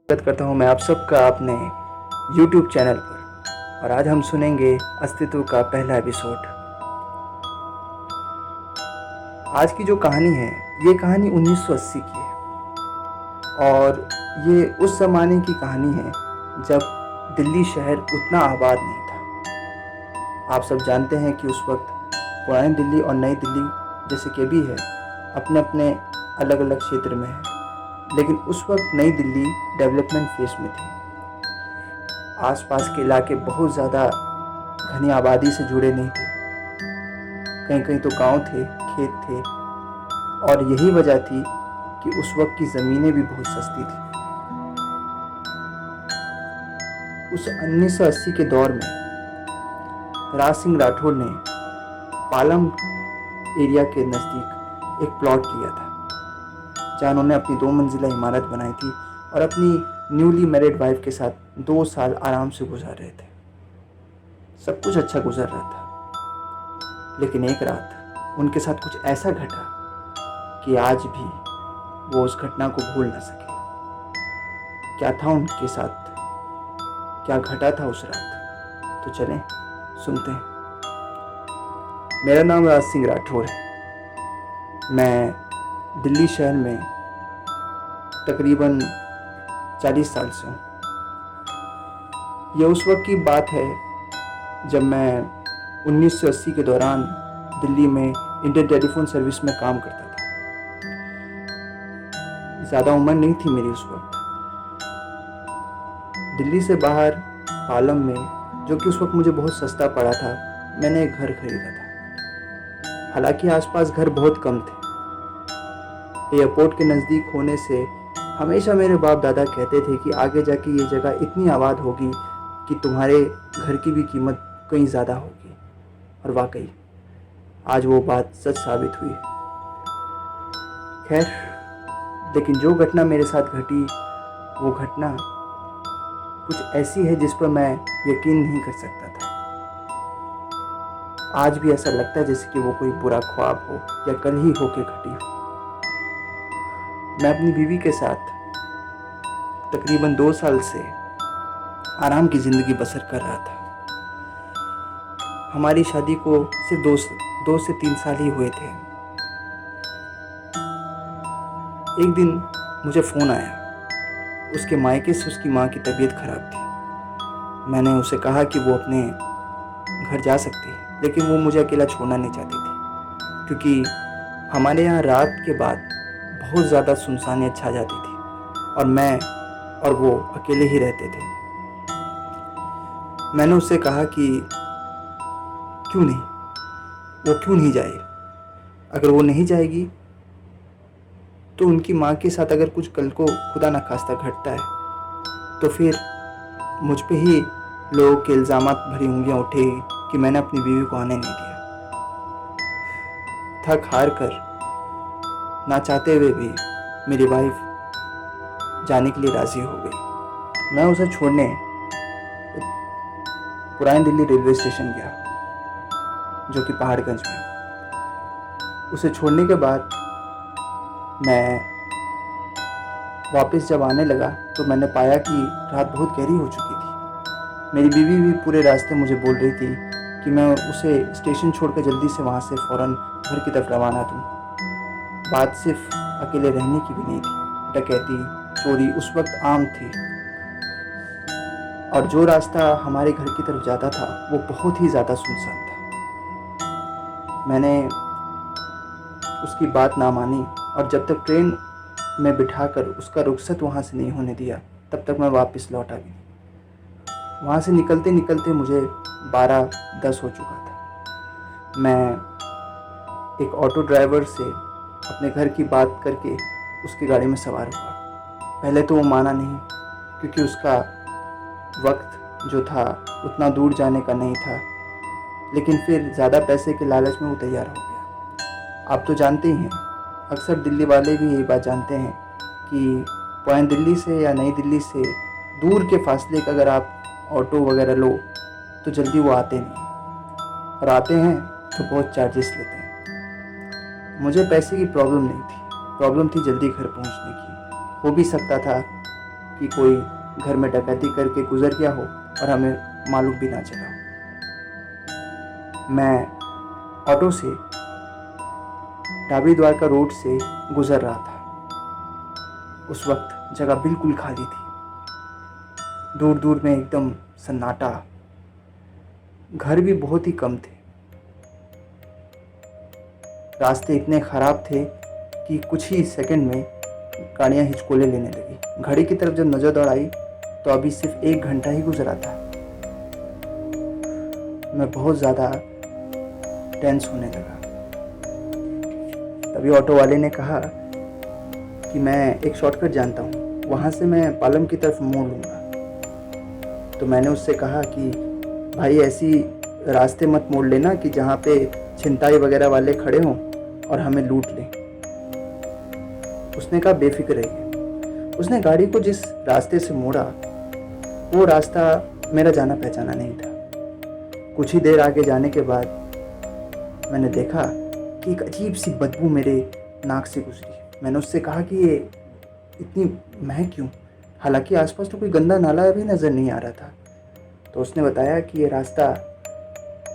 स्वागत करता हूं मैं आप सबका अपने YouTube चैनल पर। और आज हम सुनेंगे अस्तित्व का पहला एपिसोड। आज की जो कहानी है, ये कहानी 1980 की है और ये उस ज़माने की कहानी है जब दिल्ली शहर उतना आबाद नहीं था। आप सब जानते हैं कि उस वक्त पुरानी दिल्ली और नई दिल्ली जैसे कि भी है, अपने अपने अलग अलग क्षेत्र में है, लेकिन उस वक्त नई दिल्ली डेवलपमेंट फेज में थी। आसपास के इलाके बहुत ज़्यादा घनी आबादी से जुड़े नहीं थे, कहीं कहीं तो गांव थे, खेत थे, और यही वजह थी कि उस वक्त की ज़मीनें भी बहुत सस्ती थी। उस 1980 के दौर में राज सिंह राठौर ने पालम एरिया के नज़दीक एक प्लॉट लिया था, जहाँ उन्होंने अपनी 2 मंजिला इमारत बनाई थी और अपनी न्यूली मैरिड वाइफ के साथ 2 साल आराम से गुजार रहे थे। सब कुछ अच्छा गुजर रहा था, लेकिन एक रात उनके साथ कुछ ऐसा घटा कि आज भी वो उस घटना को भूल ना सके। क्या था उनके साथ, क्या घटा था उस रात, तो चलें सुनते हैं। मेरा नाम राज सिंह राठौर है। मैं दिल्ली शहर में तकरीबन 40 साल से हूँ। यह उस वक्त की बात है जब मैं 1980 के दौरान दिल्ली में इंडियन टेलीफोन सर्विस में काम करता था। ज़्यादा उम्र नहीं थी मेरी उस वक्त। दिल्ली से बाहर पालम में, जो कि उस वक्त मुझे बहुत सस्ता पड़ा था, मैंने एक घर खरीदा था। हालांकि आसपास घर बहुत कम थे। एयरपोर्ट के नज़दीक होने से हमेशा मेरे बाप दादा कहते थे कि आगे जाके ये जगह इतनी आबाद होगी कि तुम्हारे घर की भी कीमत कहीं ज़्यादा होगी। और वाकई आज वो बात सच साबित हुई। खैर, लेकिन जो घटना मेरे साथ घटी, वो घटना कुछ ऐसी है जिस पर मैं यकीन नहीं कर सकता था। आज भी ऐसा लगता है जैसे कि वो कोई बुरा ख्वाब हो या कल ही होके घटी हो। मैं अपनी बीवी के साथ तकरीबन 2 साल से आराम की ज़िंदगी बसर कर रहा था। हमारी शादी को सिर्फ 2 से 3 साल ही हुए थे। एक दिन मुझे फ़ोन आया। उसके मायके से उसकी माँ की तबीयत ख़राब थी। मैंने उसे कहा कि वो अपने घर जा सकती है, लेकिन वो मुझे अकेला छोड़ना नहीं चाहती थी, क्योंकि हमारे यहाँ रात के बाद बहुत ज़्यादा सुनसानियत छा जाती थी और मैं और वो अकेले ही रहते थे। मैंने उससे कहा कि क्यों नहीं जाए। अगर वो नहीं जाएगी तो उनकी माँ के साथ अगर कुछ कल को खुदा न खास्ता घटता है तो फिर मुझ पे ही लोगों के इल्ज़ामात भरी उंगलियां उठेगी कि मैंने अपनी बीवी को आने नहीं दिया। थक हार कर, ना चाहते हुए भी, मेरी वाइफ जाने के लिए राज़ी हो गई। मैं उसे छोड़ने पुरानी दिल्ली रेलवे स्टेशन गया, जो कि पहाड़गंज में। उसे छोड़ने के बाद मैं वापस जब आने लगा तो मैंने पाया कि रात बहुत गहरी हो चुकी थी। मेरी बीवी भी पूरे रास्ते मुझे बोल रही थी कि मैं उसे स्टेशन छोड़कर जल्दी से वहाँ से फ़ौरन घर की तरफ रवाना दूँ। बात सिर्फ अकेले रहने की भी नहीं थी, डकैती, चोरी उस वक्त आम थी, और जो रास्ता हमारे घर की तरफ जाता था वो बहुत ही ज़्यादा सुनसान था। मैंने उसकी बात ना मानी और जब तक ट्रेन में बिठाकर उसका रुखसत वहाँ से नहीं होने दिया, तब तक मैं वापस लौट आ गई। वहाँ से निकलते निकलते मुझे 12-10 हो चुका था। मैं एक ऑटो ड्राइवर से अपने घर की बात करके उसकी गाड़ी में सवार हुआ। पहले तो वो माना नहीं, क्योंकि उसका वक्त जो था उतना दूर जाने का नहीं था, लेकिन फिर ज़्यादा पैसे के लालच में वो तैयार हो गया। आप तो जानते ही हैं, अक्सर दिल्ली वाले भी यही बात जानते हैं कि पुरानी दिल्ली से या नई दिल्ली से दूर के फासले का अगर आप ऑटो वगैरह लो तो जल्दी वो आते नहीं, और आते हैं तो बहुत चार्जेस लेते हैं। मुझे पैसे की प्रॉब्लम नहीं थी, प्रॉब्लम थी जल्दी घर पहुंचने की। हो भी सकता था कि कोई घर में डकैती करके गुजर गया हो और हमें मालूम भी ना चला हो। मैं ऑटो से डाबी द्वारका रोड से गुजर रहा था। उस वक्त जगह बिल्कुल खाली थी। दूर दूर में एकदम सन्नाटा, घर भी बहुत ही कम थे। रास्ते इतने ख़राब थे कि कुछ ही सेकंड में गाड़ियाँ हिचकोले लेने लगी। घड़ी की तरफ जब नज़र दौड़ाई तो अभी सिर्फ 1 घंटा ही गुजरा था। मैं बहुत ज़्यादा टेंस होने लगा। तभी ऑटो वाले ने कहा कि मैं एक शॉर्टकट जानता हूँ, वहाँ से मैं पालम की तरफ मोड़ लूँगा। तो मैंने उससे कहा कि भाई ऐसी रास्ते मत मोड़ लेना कि जहाँ पे छिनताई वगैरह वाले खड़े हों और हमें लूट लें। उसने कहा बेफिक्र रहिए। उसने गाड़ी को जिस रास्ते से मोड़ा वो रास्ता मेरा जाना पहचाना नहीं था। कुछ ही देर आगे जाने के बाद मैंने देखा कि एक अजीब सी बदबू मेरे नाक से गुजरी। मैंने उससे कहा कि ये इतनी महक क्यों, हालांकि आसपास तो कोई गंदा नाला भी नज़र नहीं आ रहा था। तो उसने बताया कि ये रास्ता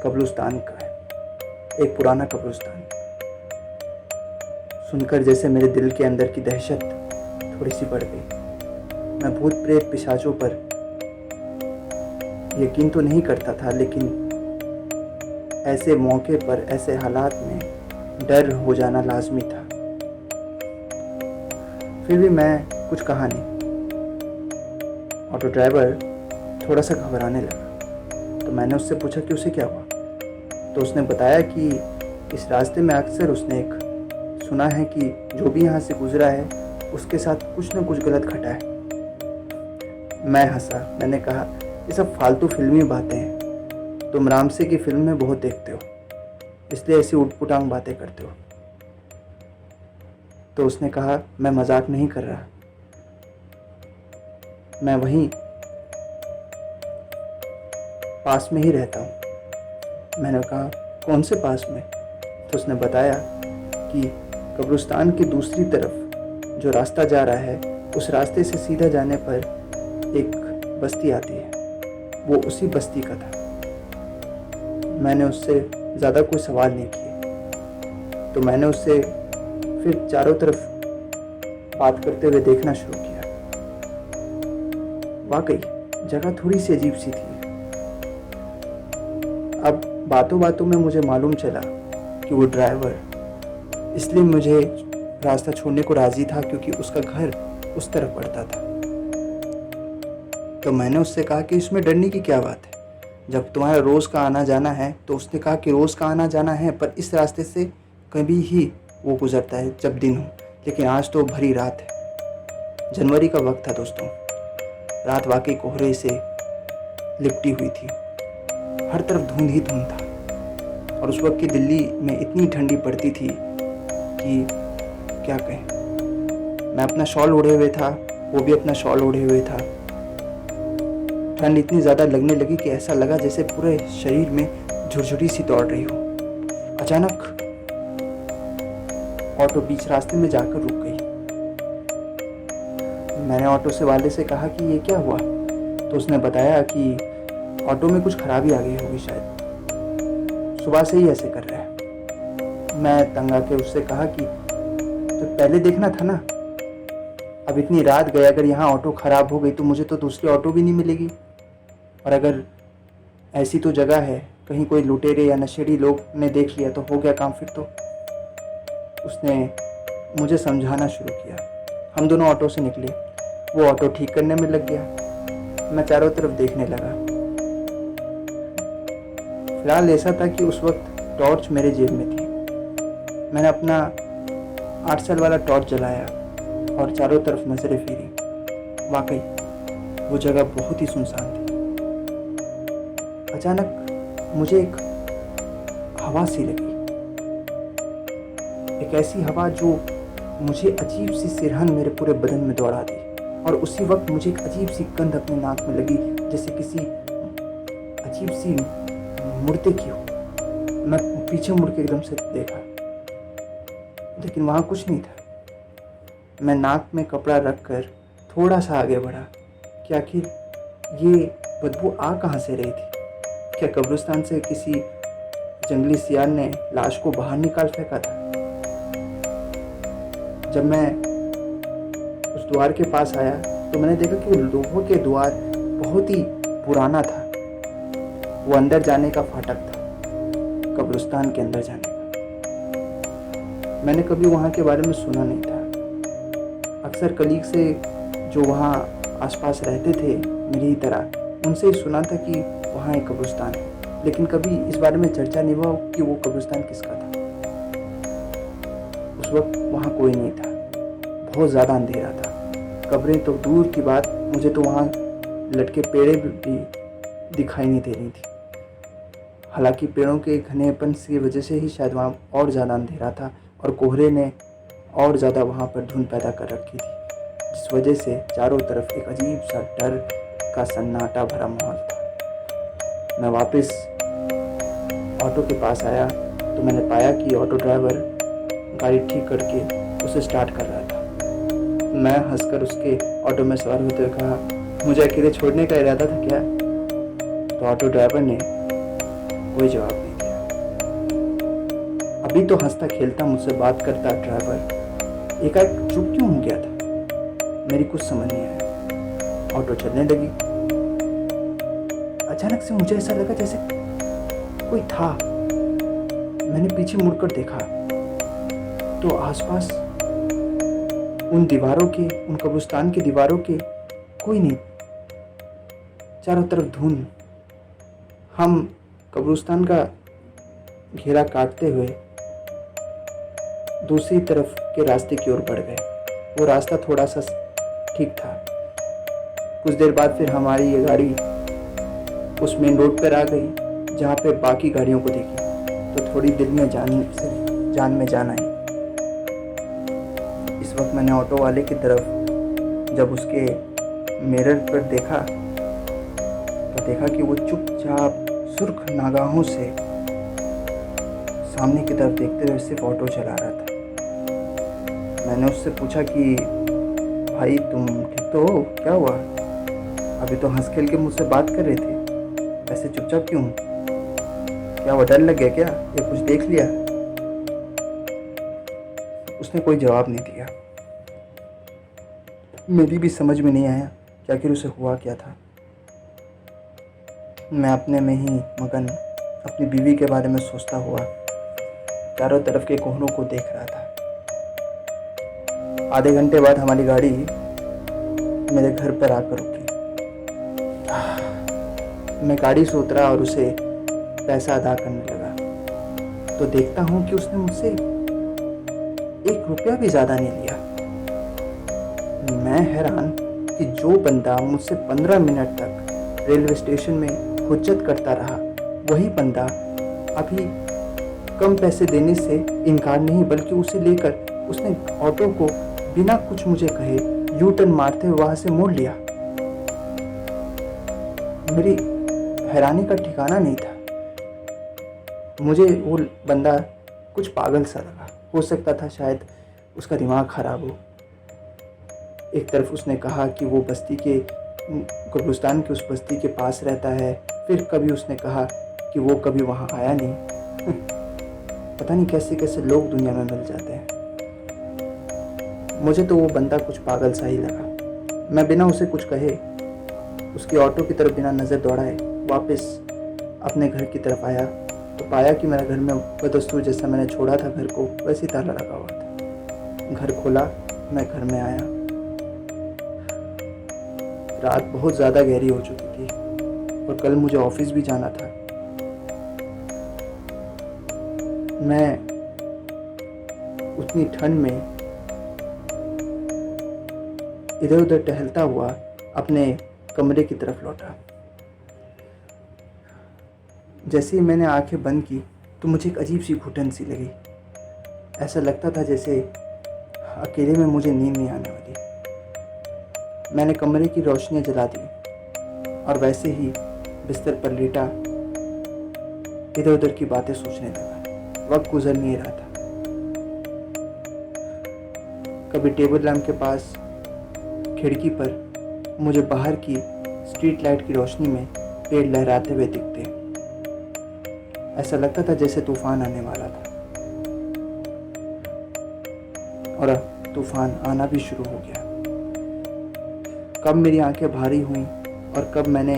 कब्रिस्तान का है, एक पुराना कब्रिस्तान। सुनकर जैसे मेरे दिल के अंदर की दहशत थोड़ी सी बढ़ गई। मैं भूत प्रेत पिशाचों पर यकीन तो नहीं करता था, लेकिन ऐसे मौके पर, ऐसे हालात में डर हो जाना लाजमी था। फिर भी मैं कुछ कहा नहीं। ऑटो ड्राइवर थोड़ा सा घबराने लगा। तो मैंने उससे पूछा कि उसे क्या हुआ। तो उसने बताया कि इस रास्ते में अक्सर उसने एक सुना है कि जो भी यहाँ से गुजरा है उसके साथ कुछ न कुछ गलत घटा है। मैं हंसा। मैंने कहा ये सब फालतू फिल्मी बातें हैं, तुम रामसे की फिल्म में बहुत देखते हो, इसलिए ऐसी उटपुटांग बातें करते हो। तो उसने कहा मैं मजाक नहीं कर रहा, मैं वहीं पास में ही रहता हूँ। मैंने कहा कौन से पास में? तो उसने बताया कि कब्रिस्तान की दूसरी तरफ जो रास्ता जा रहा है उस रास्ते से सीधा जाने पर एक बस्ती आती है, वो उसी बस्ती का था। मैंने उससे ज़्यादा कोई सवाल नहीं किए। तो मैंने उससे फिर चारों तरफ बात करते हुए देखना शुरू किया। वाकई जगह थोड़ी सी अजीब सी थी। अब बातों बातों में मुझे मालूम चला कि वो ड्राइवर इसलिए मुझे रास्ता छोड़ने को राज़ी था क्योंकि उसका घर उस तरफ पड़ता था। तो मैंने उससे कहा कि इसमें डरने की क्या बात है, जब तुम्हारा रोज़ का आना जाना है। तो उसने कहा कि रोज़ का आना जाना है, पर इस रास्ते से कभी ही वो गुजरता है जब दिन हो, लेकिन आज तो भरी रात है। जनवरी का वक्त था दोस्तों। रात वाकई कोहरे से लिपटी हुई थी, हर तरफ धुंध ही धुंध था। और उस वक्त की दिल्ली में इतनी ठंडी पड़ती थी कि क्या कहें। मैं अपना शॉल ओढ़े हुए था, वो भी अपना शॉल ओढ़े हुए था। ठंड इतनी ज़्यादा लगने लगी कि ऐसा लगा जैसे पूरे शरीर में झुरझुरी सी दौड़ रही हो। अचानक ऑटो बीच रास्ते में जाकर रुक गई। मैंने ऑटो से वाले से कहा कि ये क्या हुआ। तो उसने बताया कि ऑटो में कुछ खराबी आ गई होगी, शायद सुबह से ही ऐसे कर रहा है। मैं तंग आके उससे कहा कि तो पहले देखना था ना, अब इतनी रात गई, अगर यहाँ ऑटो ख़राब हो गई तो मुझे तो दूसरी ऑटो भी नहीं मिलेगी। और अगर ऐसी तो जगह है, कहीं कोई लुटेरे या नशेड़ी लोग ने देख लिया तो हो गया काम फिर तो। उसने मुझे समझाना शुरू किया। हम दोनों ऑटो से निकले। वो ऑटो ठीक करने में लग गया, मैं चारों तरफ देखने लगा। फिलहाल ऐसा था कि उस वक्त टॉर्च मेरे जेब में थी। मैंने अपना 8 साल वाला टॉर्च जलाया और चारों तरफ नजरें फेरी। वाकई वो जगह बहुत ही सुनसान थी। अचानक मुझे एक हवा सी लगी, एक ऐसी हवा जो मुझे अजीब सी सिरहन मेरे पूरे बदन में दौड़ा दी। और उसी वक्त मुझे एक अजीब सी गंध अपने नाक में लगी, जैसे किसी अजीब सी मुर्दे की हो। मैं पीछे मुड़ के एकदम से देखा, लेकिन वहाँ कुछ नहीं था। मैं नाक में कपड़ा रखकर थोड़ा सा आगे बढ़ा कि आखिर ये बदबू आ कहाँ से रही थी। क्या कब्रिस्तान से किसी जंगली सियार ने लाश को बाहर निकाल फेंका था। जब मैं उस द्वार के पास आया तो मैंने देखा कि लोगों के द्वार बहुत ही पुराना था। वो अंदर जाने का फाटक था, कब्रिस्तान के अंदर जाने का। मैंने कभी वहाँ के बारे में सुना नहीं था। अक्सर कलीग से जो वहाँ आसपास रहते थे मेरी ही तरह, उनसे ही सुना था कि वहाँ एक कब्रिस्तान है, लेकिन कभी इस बारे में चर्चा नहीं हुआ कि वो कब्रिस्तान किसका था। उस वक्त वहाँ कोई नहीं था, बहुत ज़्यादा अंधेरा था। कब्रें तो दूर की बात, मुझे तो वहाँ लटके पेड़े भी दिखाई नहीं दे रही थी। हालांकि पेड़ों के घनेपन की वजह से ही शायद वहाँ और ज़्यादा अंधेरा था और कोहरे ने और ज़्यादा वहाँ पर धुंध पैदा कर रखी थी, जिस वजह से चारों तरफ एक अजीब सा डर का सन्नाटा भरा माहौल था। मैं वापस ऑटो के पास आया तो मैंने पाया कि ऑटो ड्राइवर गाड़ी ठीक करके उसे स्टार्ट कर रहा था। मैं हंसकर उसके ऑटो में सवार होते हुए कहा, मुझे अकेले छोड़ने का इरादा था क्या? तो ऑटो ड्राइवर ने कोई जवाब नहीं दिया। अभी तो हंसता खेलता मुझसे बात करता ड्राइवर एकाएक चुप क्यों हो गया था, मेरी कुछ समझ नहीं आया। ऑटो चलने लगी। अचानक से मुझे ऐसा लगा जैसे कोई था। मैंने पीछे मुड़कर देखा तो आसपास उन दीवारों के, उन कब्रिस्तान की दीवारों के कोई नहीं। चारों तरफ धुंध। हम कब्रिस्तान का घेरा काटते हुए दूसरी तरफ के रास्ते की ओर बढ़ गए। वो रास्ता थोड़ा सा ठीक था। कुछ देर बाद फिर हमारी ये गाड़ी उस मेन रोड पर आ गई जहाँ पे बाकी गाड़ियों को देखी तो थोड़ी दिल में जान में जान आई। इस वक्त मैंने ऑटो वाले की तरफ जब उसके मिरर पर देखा तो देखा कि वो चुपचाप सुर्ख निगाहों से सामने की तरफ देखते हुए सिर्फ ऑटो चला रहा था। मैंने उससे पूछा कि भाई तुम ठीक तो हो, क्या हुआ? अभी तो हंस खेल के मुझसे बात कर रहे थे, ऐसे चुपचाप क्यों? क्या वो डर लग गया क्या, या कुछ देख लिया? उसने कोई जवाब नहीं दिया। मेरी भी समझ में नहीं आया कि आखिर उसे हुआ क्या था। मैं अपने में ही मगन अपनी बीवी के बारे में सोचता हुआ चारों तरफ के कोहरों को देख रहा था। आधे घंटे बाद हमारी गाड़ी मेरे घर पर आकर रुकी। मैं गाड़ी से उतरा और उसे पैसा अदा करने लगा तो देखता हूँ कि उसने मुझसे 1 रुपया भी ज़्यादा नहीं लिया। मैं हैरान कि जो बंदा मुझसे 15 मिनट तक रेलवे स्टेशन में हुज्जत करता रहा, वही बंदा अभी कम पैसे देने से इनकार नहीं बल्कि उसे लेकर उसने ऑटो को बिना कुछ मुझे कहे यू टर्न मारते हुए वहाँ से मोड़ लिया। मेरी हैरानी का ठिकाना नहीं था। मुझे वो बंदा कुछ पागल सा लगा। हो सकता था शायद उसका दिमाग खराब हो। एक तरफ उसने कहा कि वो बस्ती के, कब्रिस्तान के उस बस्ती के पास रहता है, फिर कभी उसने कहा कि वो कभी वहाँ आया नहीं। पता नहीं कैसे कैसे लोग दुनिया में मिल जाते हैं। मुझे तो वो बंदा कुछ पागल सा ही लगा। मैं बिना उसे कुछ कहे उसकी ऑटो की तरफ बिना नज़र दौड़ाए वापस अपने घर की तरफ आया तो पाया कि मेरा घर में बदस्तूर जैसा मैंने छोड़ा था घर को वैसे ही ताला लगा हुआ था। घर खोला, मैं घर में आया। रात बहुत ज़्यादा गहरी हो चुकी थी और कल मुझे ऑफिस भी जाना था। मैं उतनी ठंड में इधर उधर टहलता हुआ अपने कमरे की तरफ लौटा। जैसे ही मैंने आंखें बंद की तो मुझे एक अजीब सी घुटन सी लगी। ऐसा लगता था जैसे अकेले में मुझे नींद नहीं आने वाली। मैंने कमरे की रोशनियां जला दी और वैसे ही बिस्तर पर लेटा इधर उधर की बातें सोचने लगा। वक्त गुजर नहीं रहा था। कभी टेबल लैंप के पास खिड़की पर मुझे बाहर की स्ट्रीट लाइट की रोशनी में पेड़ लहराते हुए दिखते। ऐसा लगता था जैसे तूफान आने वाला था, और अब तूफान आना भी शुरू हो गया। कब मेरी आंखें भारी हुईं और कब मैंने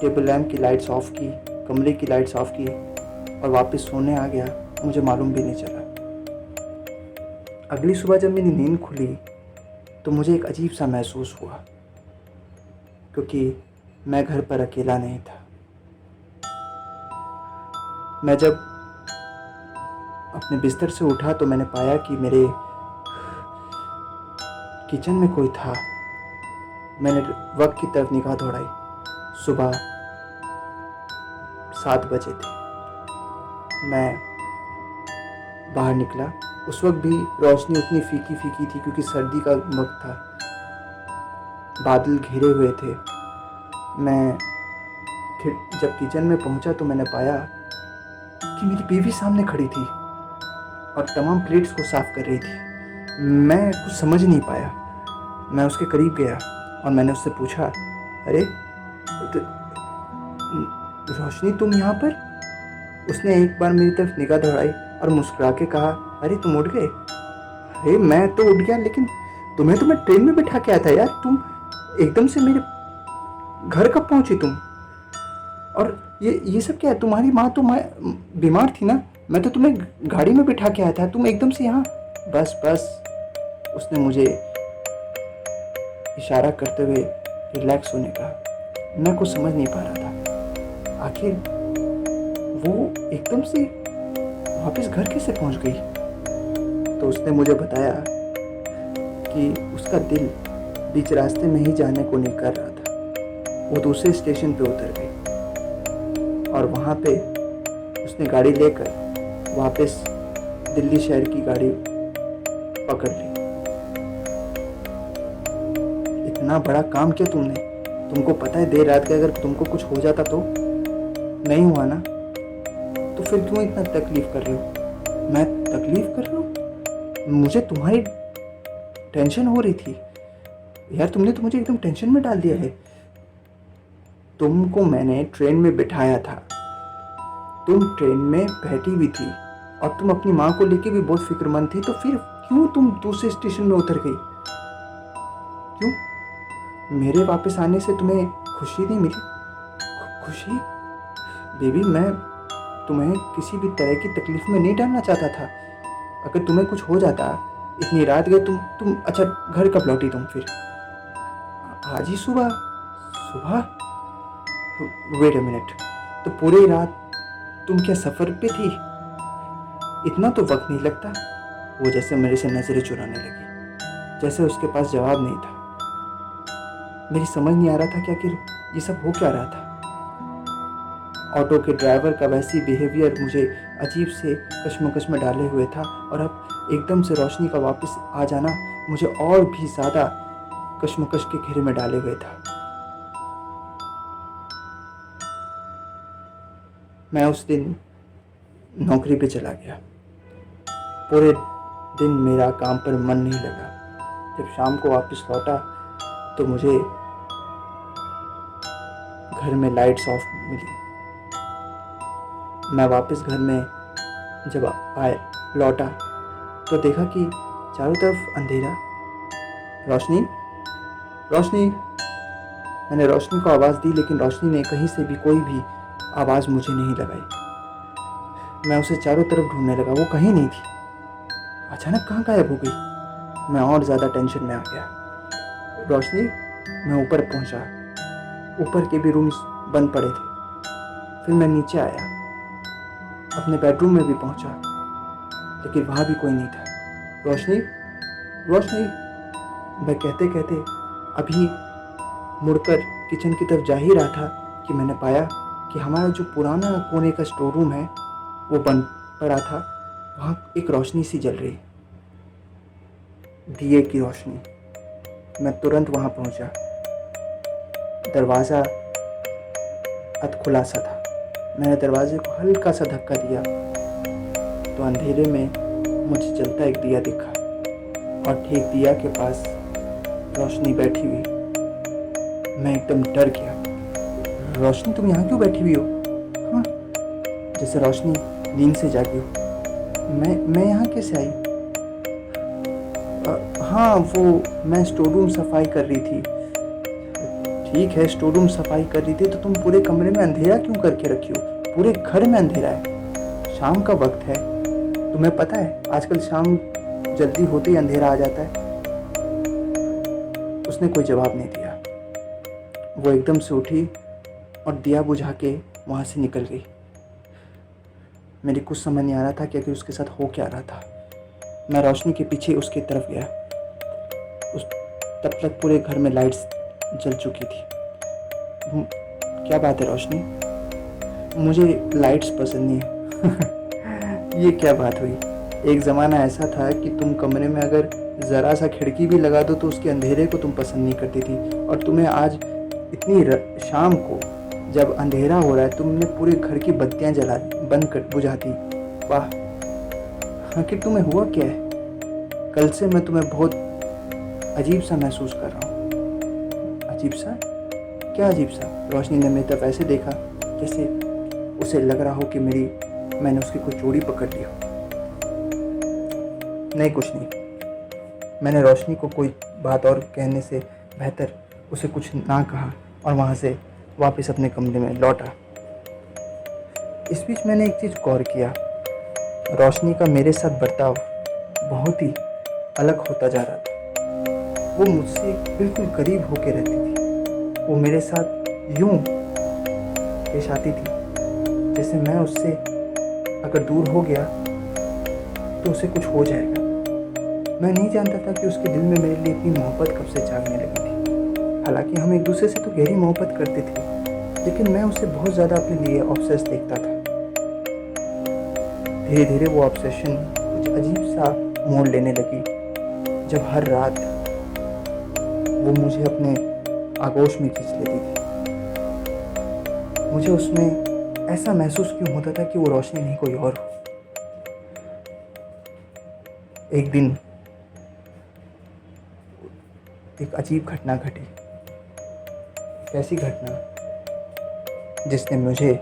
टेबल लैम्प की लाइट्स ऑफ की, कमरे की लाइट्स ऑफ की और वापस सोने आ गया, मुझे मालूम भी नहीं चला। अगली सुबह जब मेरी नींद खुली तो मुझे एक अजीब सा महसूस हुआ, क्योंकि मैं घर पर अकेला नहीं था। मैं जब अपने बिस्तर से उठा तो मैंने पाया कि मेरे किचन में कोई था। मैंने वक्त की तरफ निगाह दौड़ाई। सुबह 7 बजे थे। मैं बाहर निकला। उस वक्त भी रोशनी उतनी फीकी फीकी थी, क्योंकि सर्दी का वक्त था, बादल घिरे हुए थे। मैं फिर जब किचन में पहुंचा तो मैंने पाया कि मेरी बीवी सामने खड़ी थी और तमाम प्लेट्स को साफ कर रही थी। मैं कुछ समझ नहीं पाया। मैं उसके करीब गया और मैंने उससे पूछा, अरे रोशनी, तुम यहाँ पर? उसने एक बार मेरी तरफ निगाह दौड़ाई और मुस्कुरा के कहा, अरे तुम उठ गए? अरे मैं तो उठ गया, लेकिन तुम्हें तो मैं ट्रेन में बिठा के आया था यार। तुम एकदम से मेरे घर कब पहुंची तुम? और ये सब क्या है? तुम्हारी माँ तो बीमार थी ना, मैं तो तुम्हें गाड़ी में बिठा के आया था, तुम एकदम से यहाँ? बस बस, उसने मुझे इशारा करते हुए रिलैक्स होने का। मैं कुछ समझ नहीं पा रहा था, आखिर वो एकदम से वापस घर कैसे पहुंच गई? तो उसने मुझे बताया कि उसका दिल बीच रास्ते में ही जाने को नहीं कर रहा था। वो दूसरे स्टेशन पे उतर गई और वहाँ पे उसने गाड़ी लेकर वापस दिल्ली शहर की गाड़ी पकड़ ली। इतना बड़ा काम किया तुमने। तुमको पता है देर रात के अगर तुमको कुछ हो जाता तो? नहीं हुआ ना, तो फिर क्यों इतना तकलीफ कर रहे हो? मैं तकलीफ कर रहा हूँ? मुझे तुम्हारी टेंशन हो रही थी यार। तुमने तो मुझे एकदम टेंशन में डाल दिया है। तुमको मैंने ट्रेन में बिठाया था, तुम ट्रेन में बैठी भी थी और तुम अपनी माँ को लेके भी बहुत फिक्रमंद थी, तो फिर क्यों तुम दूसरे स्टेशन में उतर गई? क्यों? मेरे वापस आने से तुम्हें खुशी नहीं मिली? खुशी? बेबी, मैं तुम्हें किसी भी तरह की तकलीफ में नहीं डालना चाहता था। अगर तुम्हें कुछ हो जाता, इतनी रात गए तुम अच्छा, घर कब लौटी तुम फिर? आज ही सुबह? वेट अ मिनट, तो पूरी रात तुम क्या सफ़र पे थी? इतना तो वक्त नहीं लगता। वो जैसे मेरे से नजरें चुराने लगी, जैसे उसके पास जवाब नहीं था। मेरी समझ नहीं आ रहा था कि आखिर ये सब हो क्या रहा था। ऑटो के ड्राइवर का वैसी बिहेवियर मुझे अजीब से कश्मकश में डाले हुए था, और अब एकदम से रोशनी का वापस आ जाना मुझे और भी ज़्यादा कश्मकश के घेरे में डाले हुए था। मैं उस दिन नौकरी पे चला गया। पूरे दिन मेरा काम पर मन नहीं लगा। जब शाम को वापस लौटा तो मुझे घर में लाइट्स ऑफ मिली। मैं वापस घर में जब लौटा तो देखा कि चारों तरफ अंधेरा। रोशनी, रोशनी। मैंने रोशनी को आवाज़ दी, लेकिन रोशनी ने कहीं से भी कोई भी आवाज़ मुझे नहीं लगाई। मैं उसे चारों तरफ ढूंढने लगा, वो कहीं नहीं थी। अचानक कहाँ गायब हो गई? मैं और ज़्यादा टेंशन में आ गया। रोशनी, मैं ऊपर पहुँचा। ऊपर के भी रूम्स बंद पड़े थे। फिर मैं नीचे आया, अपने बेडरूम में भी पहुँचा, लेकिन वहाँ भी कोई नहीं था। रोशनी, रोशनी, मैं कहते कहते अभी मुड़कर किचन की तरफ जा ही रहा था कि मैंने पाया कि हमारा जो पुराना कोने का स्टोर रूम है वो बंद पड़ा था। वहाँ एक रोशनी सी जल रही, दिए की रोशनी। मैं तुरंत वहाँ पहुँचा। दरवाज़ा अध खुला सा था। मैंने दरवाजे को हल्का सा धक्का दिया तो अंधेरे में मुझे जलता एक दिया दिखा, और ठीक दिया के पास रोशनी बैठी हुई। मैं एकदम डर गया। रोशनी, तुम यहाँ क्यों बैठी हुई हो? हाँ, जैसे रोशनी नींद से जागी हो। मैं यहाँ कैसे आई? हाँ, वो मैं स्टोर रूम सफाई कर रही थी। ठीक है, स्टोर रूम सफाई कर रही थी तो तुम पूरे कमरे में अंधेरा क्यों करके रखी हो? पूरे घर में अंधेरा है, शाम का वक्त है। तुम्हें पता है आजकल शाम जल्दी होते ही अंधेरा आ जाता है। उसने कोई जवाब नहीं दिया। वो एकदम से उठी और दिया बुझा के वहाँ से निकल गई। मेरी कुछ समझ नहीं आ रहा था कि आखिर उसके साथ हो क्या रहा था। मैं रोशनी के पीछे उसकी तरफ गया। तब तक पूरे घर में लाइट्स जल चुकी थी। क्या बात है रोशनी? मुझे लाइट्स पसंद नहीं है। ये क्या बात हुई? एक ज़माना ऐसा था कि तुम कमरे में अगर ज़रा सा खिड़की भी लगा दो तो उसके अंधेरे को तुम पसंद नहीं करती थी, और तुम्हें आज इतनी शाम को जब अंधेरा हो रहा है तुमने पूरे घर की बत्तियां जला बंद कर बुझा दी। वाह, आखिर तुम्हें हुआ क्या है? कल से मैं तुम्हें बहुत अजीब सा महसूस कर रहा हूँ। अजीब सा? क्या अजीब सा? रोशनी ने मेरी तरफ ऐसे देखा जैसे उसे लग रहा हो कि मैंने उसकी कोई चोरी पकड़ ली हो। नहीं, कुछ नहीं। मैंने रोशनी को कोई बात और कहने से बेहतर उसे कुछ ना कहा और वहाँ से वापस अपने कमरे में लौटा। इस बीच मैंने एक चीज़ गौर किया। रोशनी का मेरे साथ बर्ताव बहुत ही अलग होता जा रहा था। वो मुझसे बिल्कुल करीब होके रहती थी। वो मेरे साथ यूं पेश आती थी जैसे मैं उससे अगर दूर हो गया तो उसे कुछ हो जाएगा। मैं नहीं जानता था कि उसके दिल में मेरे लिए इतनी मोहब्बत कब से जागने लगी थी। हालांकि हम एक दूसरे से तो गहरी मोहब्बत करते थे, लेकिन मैं उसे बहुत ज़्यादा अपने लिए ऑब्सेस देखता था। धीरे धीरे वो ऑब्सेशन कुछ अजीब सा मोड़ लेने लगी जब हर रात वो मुझे अपने आगोश में खींच लेती थी। मुझे उसमें ऐसा महसूस क्यों होता था कि वो रोशनी नहीं कोई और हो। एक दिन एक अजीब घटना घटी। ऐसी घटना जिसने मुझे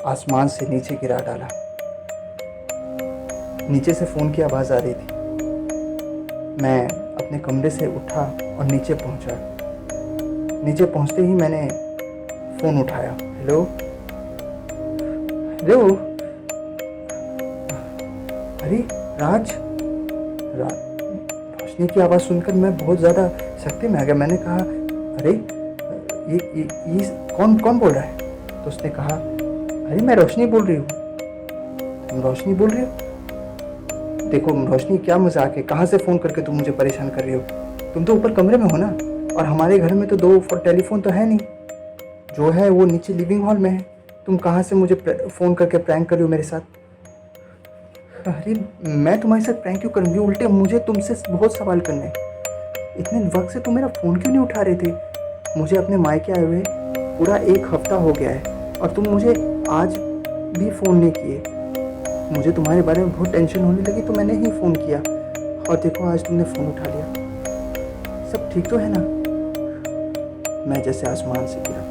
आसमान से नीचे गिरा डाला। नीचे से फ़ोन की आवाज़ आ रही थी। मैं अपने कमरे से उठा और नीचे पहुंचा। नीचे पहुंचते ही मैंने फ़ोन उठाया। हेलो हेलो, अरे राज। रोशनी की आवाज़ सुनकर मैं बहुत ज़्यादा सख्ते में आ गया। मैंने कहा, अरे ये कौन बोल रहा है? तो उसने कहा, अरे मैं रोशनी बोल रही हूँ। तुम रोशनी बोल रही हो? देखो रोशनी, क्या मजाक है? कहाँ से फ़ोन करके तुम मुझे परेशान कर रही हो? तुम तो ऊपर कमरे में हो ना, और हमारे घर में तो 2 टेलीफोन तो है नहीं। जो है वो नीचे लिविंग हॉल में है। तुम कहाँ से मुझे फ़ोन करके प्रैंक कर रही हो मेरे साथ? अरे मैं तुम्हारे साथ प्रैंक क्यों करूँगी? उल्टे मुझे तुमसे बहुत सवाल करने। इतने वक्त से तुम मेरा फ़ोन क्यों नहीं उठा रहे थे? मुझे अपने मायके आए हुए पूरा 1 हफ्ता हो गया है और तुम मुझे आज भी फ़ोन नहीं किए। मुझे तुम्हारे बारे में बहुत टेंशन होने लगी तो मैंने ही फ़ोन किया, और देखो आज तुमने फ़ोन उठा लिया। सब ठीक तो है ना? मैं जैसे आसमान से गिरा।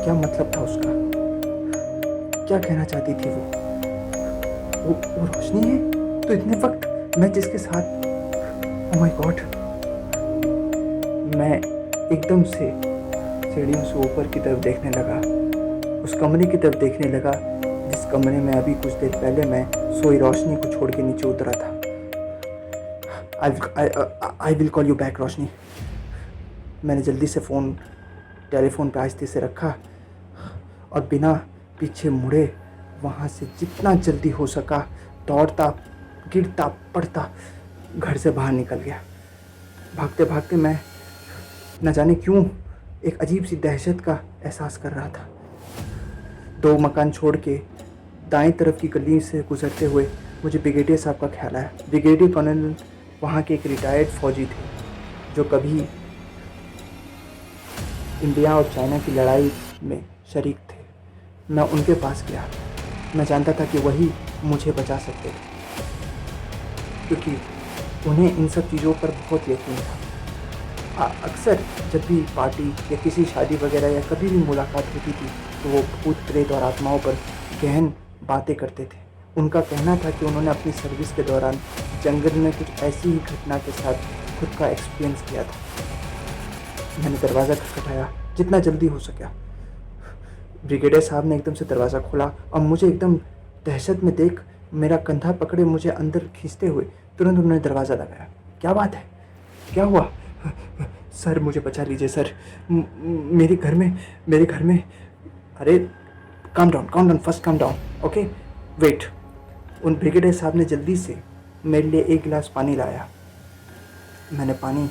क्या मतलब था उसका? क्या कहना चाहती थी वो रोशनी है? तो इतने वक्त मैं जिसके साथ, ओह माय गॉड। मैं एकदम से सीढ़ियों से ऊपर की तरफ देखने लगा, उस कमरे की तरफ देखने लगा जिस कमरे में अभी कुछ देर पहले मैं सोई रोशनी को छोड़ के नीचे उतरा था। I will call you back Roshni. मैंने जल्दी से फ़ोन टेलीफोन पे आहिस्ते से रखा और बिना पीछे मुड़े वहाँ से जितना जल्दी हो सका दौड़ता गिरता पड़ता घर से बाहर निकल गया। भागते भागते मैं न जाने क्यों एक अजीब सी दहशत का एहसास कर रहा था। 2 मकान छोड़ के दाएं तरफ की गली से गुजरते हुए मुझे ब्रिगेडियर साहब का ख्याल आया। ब्रिगेडियर कर्नल वहाँ के एक रिटायर्ड फौजी थे जो कभी इंडिया और चाइना की लड़ाई में शरीक थे। मैं उनके पास गया। मैं जानता था कि वही मुझे बचा सकते थे, क्योंकि उन्हें इन सब चीज़ों पर बहुत यकीन था। अक्सर जब भी पार्टी या किसी शादी वगैरह या कभी भी मुलाकात होती थी तो वो भूत प्रेत और आत्माओं पर गहन बातें करते थे। उनका कहना था कि उन्होंने अपनी सर्विस के दौरान जंगल में कुछ ऐसी ही घटना के साथ खुद का एक्सपीरियंस किया था। मैंने दरवाज़ा खटखटाया जितना जल्दी हो सका। ब्रिगेडियर साहब ने एकदम से दरवाज़ा खोला और मुझे एकदम दहशत में देख मेरा कंधा पकड़े मुझे अंदर खींचते हुए तुरंत उन्होंने दरवाज़ा लगाया। क्या बात है, क्या हुआ? सर मुझे बचा लीजिए सर, मेरे घर में। अरे calm down first, calm down, okay wait. उन ब्रिगेडियर साहब ने जल्दी से मेरे लिए एक गिलास पानी लाया। मैंने पानी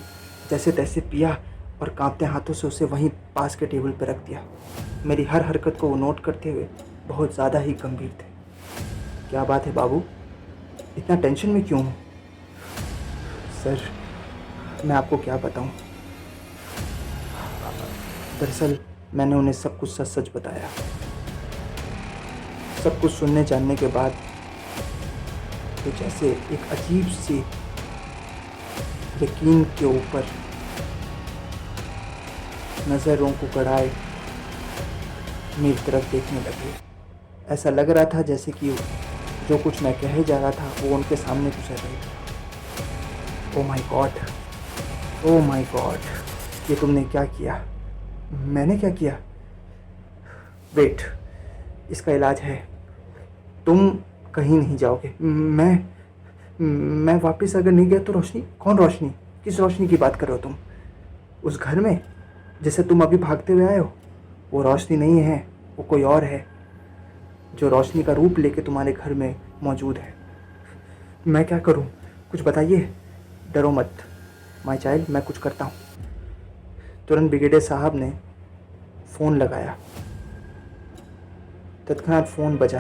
जैसे तैसे पिया और कांपते हाथों से उसे वहीं पास के टेबल पर रख दिया। मेरी हर हरकत को वो नोट करते हुए बहुत ज़्यादा ही गंभीर थे। क्या बात है बाबू, इतना टेंशन में क्यों हो? सर मैं आपको क्या बताऊं, दरअसल मैंने उन्हें सब कुछ सच सच बताया। सब कुछ सुनने जानने के बाद तो जैसे एक अजीब सी यकीन के ऊपर नज़रों को गड़ाए मेरी तरफ देखने लगे। ऐसा लग रहा था जैसे कि जो कुछ मैं कहे जा रहा था वो उनके सामने गुजर रही थी। ओ माय गॉड, ये तुमने क्या किया? मैंने क्या किया? वेट, इसका इलाज है। तुम कहीं नहीं जाओगे। मैं वापस अगर नहीं गया तो रोशनी? कौन रोशनी? किस रोशनी की बात कर रहे हो तुम? उस घर में जिसे तुम अभी भागते हुए आए हो, वो रोशनी नहीं है, वो कोई और है जो रोशनी का रूप लेके तुम्हारे घर में मौजूद है। मैं क्या करूं? कुछ बताइए। डरो मत माय चाइल्ड, मैं कुछ करता हूं। तुरंत ब्रिगेडियर साहब ने फ़ोन लगाया। तत्क्षणात फ़ोन बजा।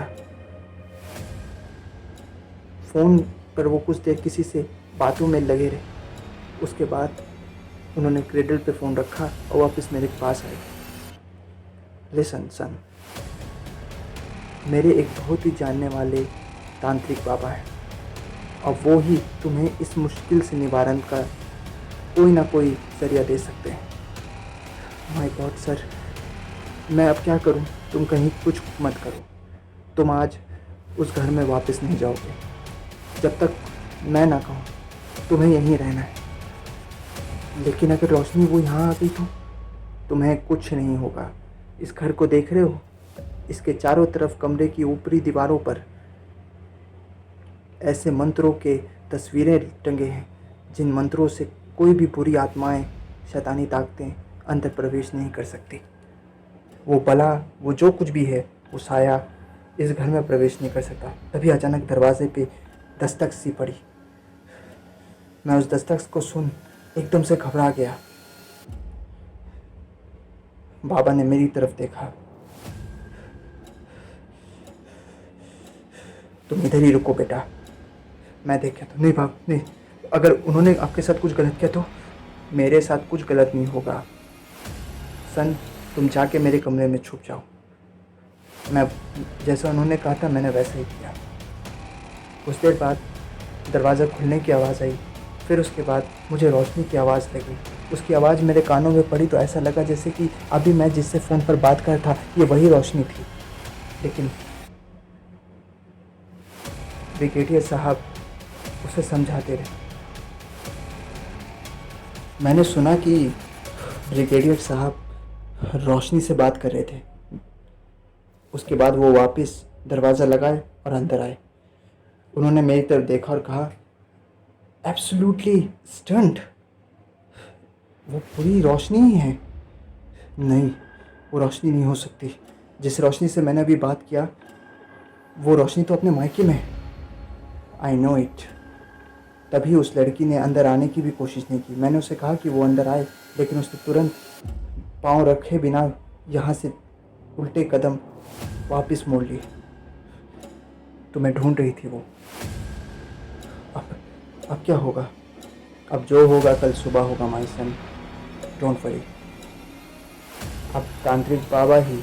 फ़ोन पर वो कुछ देर किसी से बातों में लगे रहे। उसके बाद उन्होंने क्रेडल पे फ़ोन रखा और वापस मेरे पास आए। लिसन सन, मेरे एक बहुत ही जानने वाले तांत्रिक बाबा हैं और वो ही तुम्हें इस मुश्किल से निवारण का कोई ना कोई ज़रिया दे सकते हैं। माय गॉड सर, मैं अब क्या करूं? तुम कहीं कुछ मत करो। तुम आज उस घर में वापस नहीं जाओगे जब तक मैं ना कहूं। तुम्हें यहीं रहना है। लेकिन अगर रोशनी वो यहाँ आ गई तो तुम्हें कुछ नहीं होगा। इस घर को देख रहे हो? इसके चारों तरफ कमरे की ऊपरी दीवारों पर ऐसे मंत्रों के तस्वीरें टंगे हैं जिन मंत्रों से कोई भी बुरी आत्माएं, शैतानी ताकतें अंदर प्रवेश नहीं कर सकती। वो बला, वो जो कुछ भी है, वो साया इस घर में प्रवेश नहीं कर सकता। तभी अचानक दरवाजे पे दस्तक सी पड़ी। मैं उस दस्तक को सुन एकदम से घबरा गया। बाबा ने मेरी तरफ देखा। तुम इधर ही रुको बेटा, मैं देख के तो नहीं भाग नहीं। अगर उन्होंने आपके साथ कुछ गलत किया तो? मेरे साथ कुछ गलत नहीं होगा सन, तुम जाके मेरे कमरे में छुप जाओ। मैं जैसा उन्होंने कहा था मैंने वैसा ही किया। कुछ देर बाद दरवाज़ा खुलने की आवाज़ आई। फिर उसके बाद मुझे रोशनी की आवाज़ लगी। उसकी आवाज़ मेरे कानों में पड़ी तो ऐसा लगा जैसे कि अभी मैं जिससे फ़ोन पर बात कर रहा था ये वही रोशनी थी। लेकिन ब्रिगेडियर साहब उसे समझाते रहे। मैंने सुना कि ब्रिगेडियर साहब रोशनी से बात कर रहे थे। उसके बाद वो वापस दरवाज़ा लगाए और अंदर आए। उन्होंने मेरी तरफ देखा और कहा, एब्सोल्युटली स्टंट, वो पूरी रोशनी ही है। नहीं, वो रोशनी नहीं हो सकती। जिस रोशनी से मैंने अभी बात किया वो रोशनी तो अपने मायके में है। I know it. तभी उस लड़की ने अंदर आने की भी कोशिश नहीं की। मैंने उसे कहा कि वो अंदर आए, लेकिन उसने तुरंत पाँव रखे बिना यहाँ से उल्टे कदम वापस मोड़ लिए। तुम्हें ढूंढ रही थी वो। अब क्या होगा? अब जो होगा कल सुबह होगा माय सन, डोंट वरी। अब तांत्रिक बाबा ही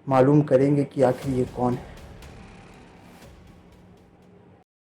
मालूम करेंगे कि आखिर ये कौन है।